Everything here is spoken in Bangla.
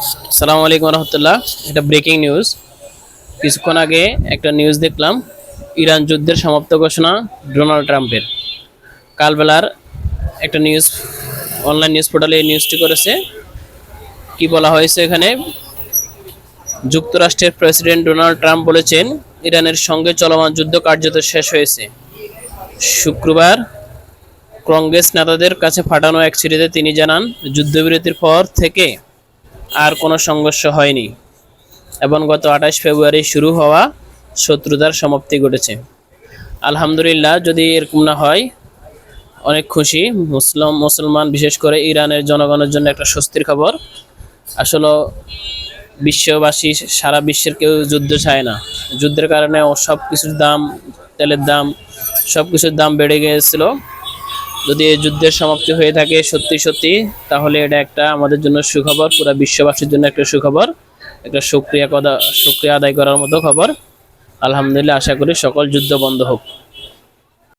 আসসালামু আলাইকুম রহমতুল্লাহ। এটা ব্রেকিং নিউজ। কিছুক্ষণ আগে একটা নিউজ দেখলাম, ইরান যুদ্ধের সমাপ্ত ঘোষণা ডোনাল্ড ট্রাম্পের। কালবেলার একটা নিউজ, অনলাইন নিউজ পোর্টালে এই নিউজটি করেছে। কি বলা হয়েছে এখানে, যুক্তরাষ্ট্রের প্রেসিডেন্ট ডোনাল্ড ট্রাম্প বলেছেন ইরানের সঙ্গে চলমান যুদ্ধ কার্যত শেষ হয়েছে। শুক্রবার কংগ্রেস নেতাদের কাছে পাঠানো এক চিঠিতে তিনি জানান, যুদ্ধবিরতির পর থেকে আর কোনো সংঘর্ষ হয়নি এবং গত 28 ফেব্রুয়ারি শুরু হওয়া শত্রুতার সমাপ্তি ঘটেছে। আলহামদুলিল্লাহ, যদি এরকম না হয় অনেক খুশি। মুসলমান বিশেষ করে ইরানের জনগণের জন্য একটা স্বস্তির খবর। আসলে বিশ্ববাসী, সারা বিশ্বের কেউ যুদ্ধ চায় না। যুদ্ধের কারণে সব কিছুর দাম, তেলের দাম, সব কিছুর দাম বেড়ে গিয়েছিল। যদি এই যুদ্ধের সমাপ্তি হয়ে থাকে সত্যি সত্যি, তাহলে এটা একটা আমাদের জন্য সুখবর, পুরো বিশ্ববাসীর জন্য একটা সুখবর, একটা শুকরিয়া আদায় করার মতো খবর। আলহামদুলিল্লাহ, আশা করি সকল যুদ্ধ বন্ধ হোক।